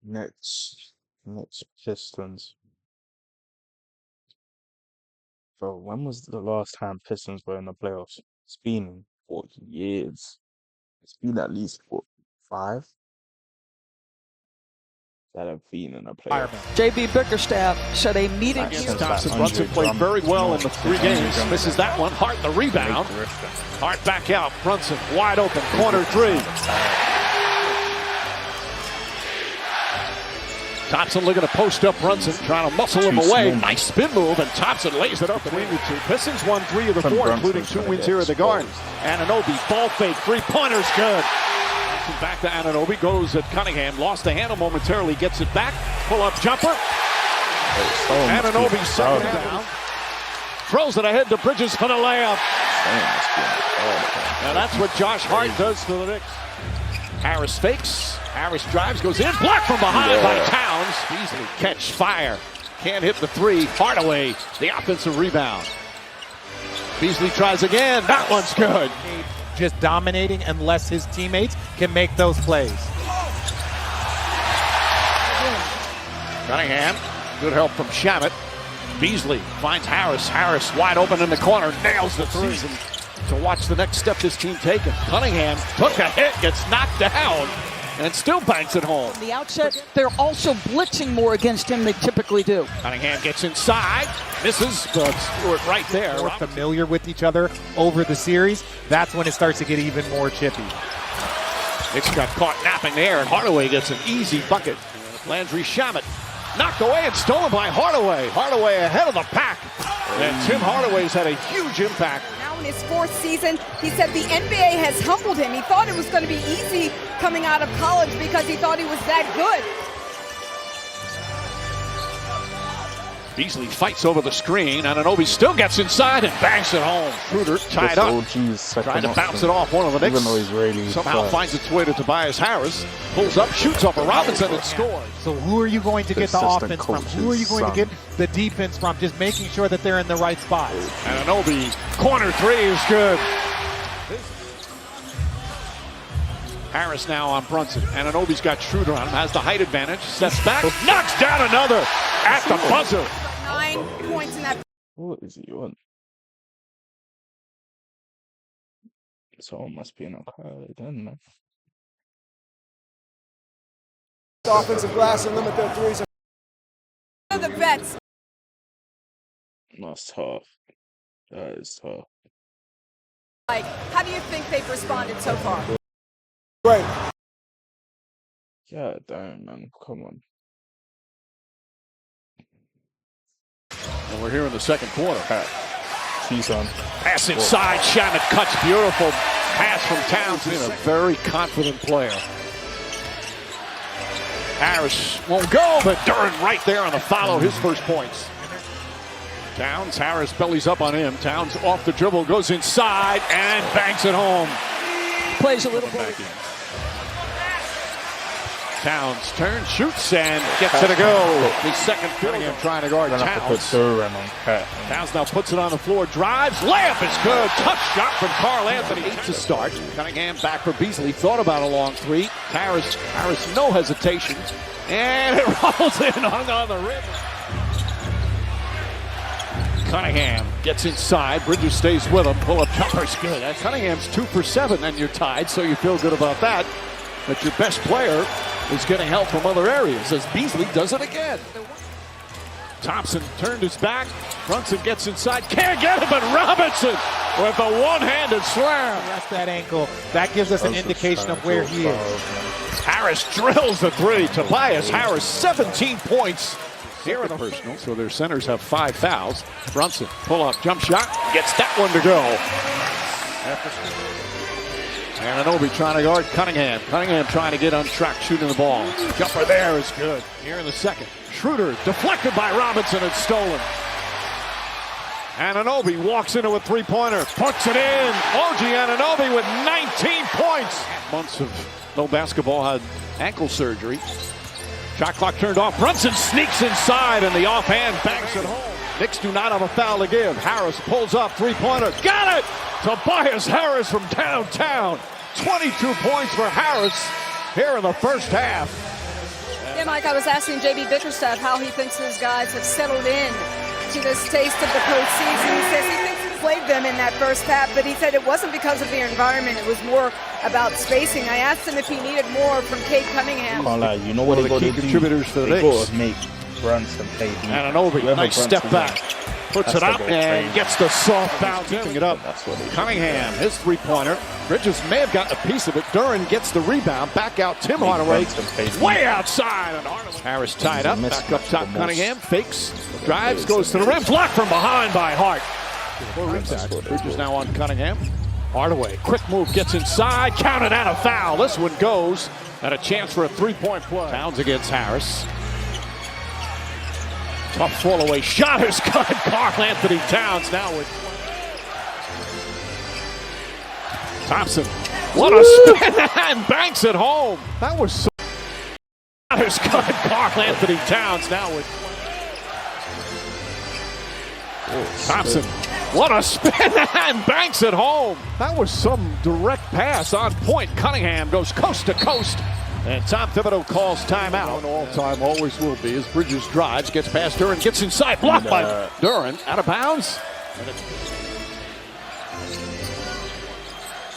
Knicks Pistons. Bro, when was the last time Pistons were in the playoffs? It's been 40 years. It's been at least what, 5 that have been in the playoffs. J.B. Bickerstaff said a meeting Since Thompson that Brunson 100 played drum- very well no, in the 3 100 games. drum- Misses that one. Hart the rebound. Big Griffin. Hart back out. Brunson wide open. Corner 3. Thompson looking to post up Brunson, trying to muscle him Too away. small. Nice spin move, and Thompson lays it up between the two. Pistons won 3 of the From 4, Brunson's including 2 gonna wins get here at the Garden. exposed. Anunoby, ball fake, 3-pointer's good. Back to Anunoby, goes at Cunningham, lost the handle momentarily, gets it back, pull-up jumper. Anunoby second down. Throws it ahead to Bridges for the layup. Now that's what Josh Hart does to the Knicks. Harris fakes. Harris drives, goes in, blocked from behind by Towns. Beasley catch fire. Can't hit the 3. Hardaway, the offensive rebound. Beasley tries again. That one's good. Just dominating unless his teammates can make those plays. Cunningham, good help from Shamet. Beasley finds Harris. Harris wide open in the corner, nails the 3. To watch the next step this team taking. Cunningham took a hit, gets knocked down, and still banks it home. from the outset. They're also blitzing more against him than they typically do. Cunningham gets inside, misses, but Stewart right there. More familiar with each other over the series, that's when it starts to get even more chippy. Knicks got caught napping there, and Hardaway gets an easy bucket. Landry Shamet knocked away and stolen by Hardaway. Hardaway ahead of the pack. And Tim Hardaway's had a huge impact. Now in his 4th season, he said the NBA has humbled him. He thought it was going to be easy coming out of college because he thought he was that good. Beasley fights over the screen. Anunoby still gets inside and bangs it home. Schroeder tied This up. OG's second Trying to bounce option, it off one of the Knicks. even though he's really Somehow fast. finds its way to Tobias Harris. Pulls up, shoots over Robinson, and scores. So who are you going to get the Assistant offense from? Who are you going to coach's get the defense from? Just making sure that they're in the right spots. Anunoby, corner 3 is good. Harris now on Brunson. Anunoby's got Schroeder on him, has the height advantage, steps back, knocks down another at the buzzer. 9 points in that. What is he on? Someone must be in a car then, man. Offensive glass and limit their threes. One of the vets. That's tough. That is tough. Like, how do you think they've responded so far? Great. Yeah, damn, man. Come on. And we're here in the second quarter. She's on. Pass inside, Shamet cuts, beautiful pass from Towns. He's a very confident player. Harris won't go, but Duran right there on the follow, his first points. Towns, Harris bellies up on him. Towns off the dribble, goes inside, and banks it home. Plays a little bit. Towns turns, shoots, and gets it to go. His second field goal trying to guard Gonna have to put Towns. Duran on Cat. Towns now puts it on the floor, drives, layup is good. Tough shot from Carl Anthony. 8 to start. Cunningham back for Beasley. Thought about a long 3. Harris, no hesitation. And it rolls in, hung on the rim. Cunningham gets inside. Bridges stays with him. Pull-up jumper's good. Cunningham's 2 for 7, and you're tied, so you feel good about that. But your best player is getting help from other areas as Beasley does it again. Thompson turned his back. Brunson gets inside. Can't get him, but Robinson with a one-handed slam. That's that ankle. That gives us an indication of where he is. Harris drills the 3. Tobias Harris, 17 points. Here in the personal, so their centers have 5 fouls. Brunson, pull-up, jump shot, gets that one to go. Anunoby trying to guard Cunningham. Cunningham trying to get on track, shooting the ball. Jumper there is good. Here in the second. Schroeder deflected by Robinson and stolen. Anunoby walks into a 3-pointer, puts it in. OG Anunoby with 19 points. Months of no basketball, had ankle surgery. Shot clock turned off. Brunson sneaks inside, and the offhand banks it home. Knicks do not have a foul to give. Harris pulls up, 3-pointer. Got it! Tobias Harris from downtown. 22 points for Harris here in the first half. Mike, I was asking J.B. Bickerstaff how he thinks his guys have settled in to this taste of the postseason. He says he thinks he played them in that first half, but he said it wasn't because of the environment. It was more about spacing. I asked him if he needed more from CADE Cunningham. Can't lie, you know what they got to do? Contributors for the They Knicks. got to make Brunson play deep. Ananobi, nice step back. Puts it up and gets the soft bounce. Picking it up. That's what they Cunningham, his three-pointer. Bridges may have gotten a piece of it. Duran gets the rebound. Back out Tim Hardaway. Way outside. And Harris tied up. Back up top Cunningham. Fakes. Drives. Goes to the rim. Blocked from behind by Hart. Bridges now on Cunningham. Hardaway. Quick move. Gets inside. Counted and a foul. This one goes. And a chance for a three-point play. Towns against Harris. Tough fall away shot is good. Karl Anthony Towns now with Thompson. What a spin and banks it home. That was so is good. Karl Anthony Towns now with Thompson. What a spin and banks it home. That was some direct pass on point. Cunningham goes coast to coast. And Tom Thibodeau calls timeout. All-time always will be as Bridges drives, gets past Duran, gets inside, blocked by Duran, out of bounds.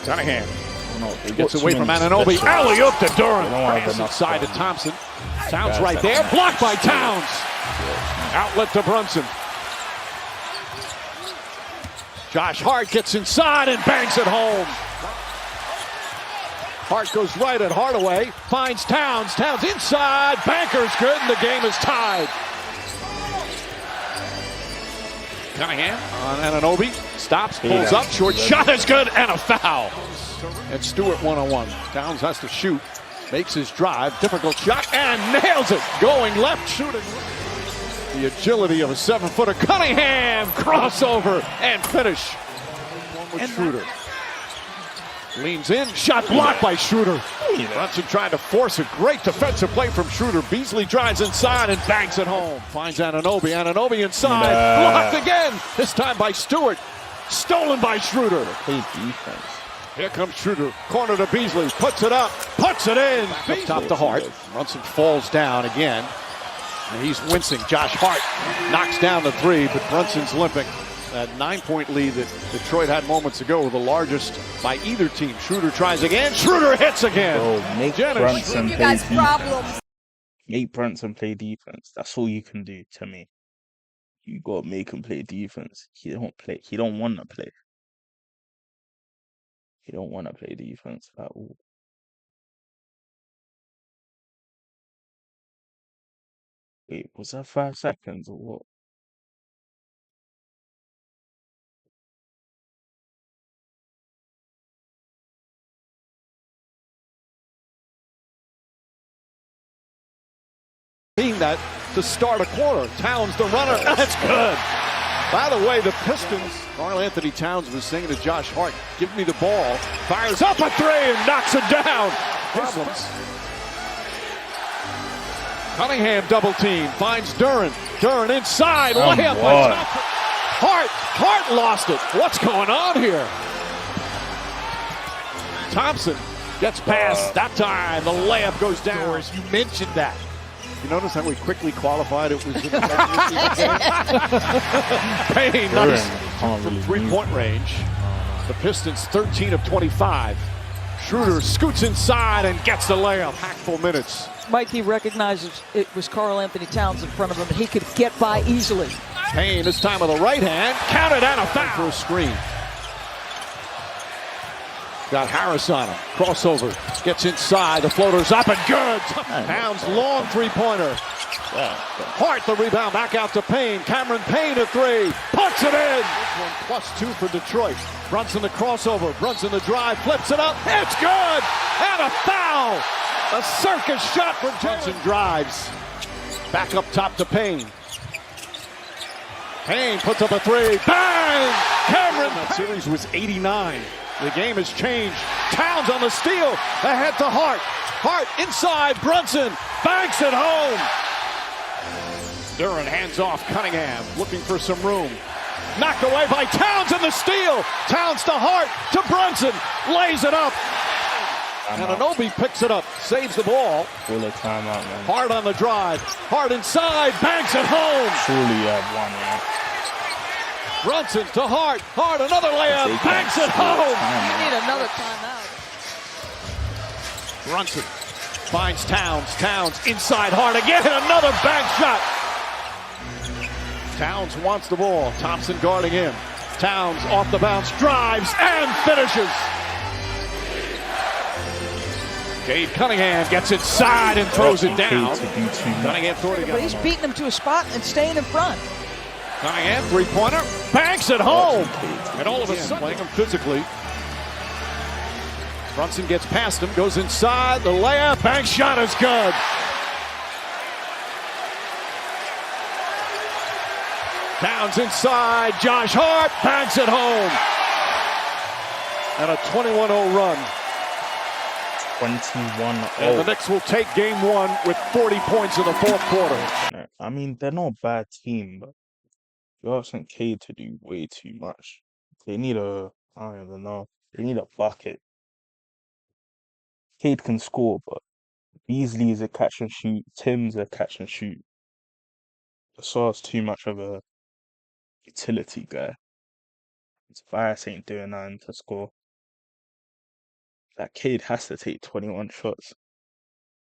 Cunningham gets away from Ananobi. Alley-oop to Duran. Pass inside to Thompson. Towns right there, blocked by Towns. Outlet to Brunson. Josh Hart gets inside and bangs it home. Hart goes right at Hardaway, finds Towns. Towns inside, banker's good, and the game is tied. Cunningham on Ananobi, stops, pulls up, short shot is good, and a foul. And Stewart one-on-one. Towns has to shoot, makes his drive, difficult shot, and nails it. Going left, shooting. The agility of a 7-footer. Cunningham, crossover, and finish. One with Schroeder. Leans in, shot blocked by Schroeder. Brunson trying to force a great defensive play from Schroeder. Beasley drives inside and bangs it home. Finds Ananobi. Ananobi inside. Blocked again. This time by Stewart. Stolen by Schroeder. Here comes Schroeder. Corner to Beasley. Puts it up. Puts it in. Up top to Hart. Brunson falls down again. And he's wincing. Josh Hart knocks down the three, but Brunson's limping. That 9-point lead that Detroit had moments ago, the largest by either team. Schroeder tries again. Schroeder hits again. Bro, make Brunson You play guys defense. problems. Make Brunson play defense. That's all you can do to me. You got to make him play defense. He don't play. He don't want to play. He don't want to play defense at all. Wait, was that 5 seconds or what? That to start a quarter. Towns the runner. That's good. By the way, the Pistons, Karl Anthony Towns was saying to Josh Hart, give me the ball. Fires up a three and knocks it down. Problems. Cunningham double team. Finds Duran. Duran inside. Layup by Thompson. Hart lost it. What's going on here? Thompson gets past. That time the layup goes down. You mentioned that. You notice how we quickly qualified it was in the Payne, nice from three-point range. The Pistons 13 of 25. Schroeder scoots inside and gets the layup. Hackful minutes. Mike, he recognizes it was Karl Anthony Towns in front of him. He could get by easily. Payne this time with a right hand. Counted and a foul for a screen. Got Harris on him. Crossover. Gets inside. The floater's up and good. Towns long three-pointer. Hart the rebound. Back out to Payne. Cameron Payne a three. Puts it in. +2 for Detroit. Brunson the crossover. Brunson the drive. Flips it up. It's good. And a foul. A circus shot for Brunson drives. Back up top to Payne. Payne puts up a three. Bang! Cameron. That series was 89. The game has changed. Towns on the steal. Ahead to Hart. Hart inside. Brunson banks it home. Duran hands off Cunningham. Looking for some room. Knocked away by Towns in the steal. Towns to Hart. To Brunson. Lays it up. And Timeout. Anobi picks it up, saves the ball. Call a timeout, man. Hard on the drive. Hard inside. Banks it home. Surely you have one, yeah. Brunson to Hart. Hart, another layup. They Banks can't it score home. You timeout. need another timeout. Brunson finds Towns. Towns inside Hart again. Another bank shot. Towns wants the ball. Thompson guarding him. Towns off the bounce. Drives and finishes. Cade Cunningham gets inside and throws it down. To do too much. Cunningham threw it But he's again. beating him to a spot and staying in front. Cunningham, three-pointer. Banks it home. Cade. And all of a sudden, playing him physically. Brunson gets past him, goes inside. The layup. Banks shot is good. Towns inside. Josh Hart banks it home. And a 21-0 run. 21-0. And the Knicks will take game one with 40 points in the fourth quarter. I mean, they're not a bad team, but you're asking Cade to do way too much. They need I don't even know. They need a bucket. Cade can score, but Beasley is a catch and shoot. Tim's a catch and shoot. Gassol's too much of a utility guy. Tobias ain't doing nothing to score. That kid has to take 21 shots.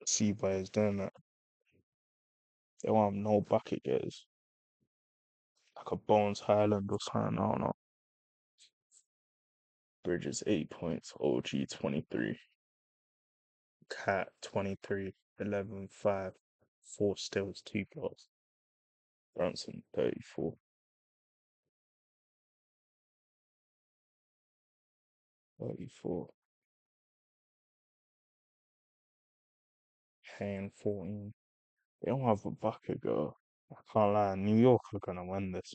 See why he's doing that. They want no bucket getters. Like a Bones Highland or something, I don't know. Bridges 8 points, OG 23. Cat 23, 11, 5, 4 steals, 2 blocks. Brunson 34. 34. Kane 14. They don't have a bucket girl. I can't lie. New York are gonna win this.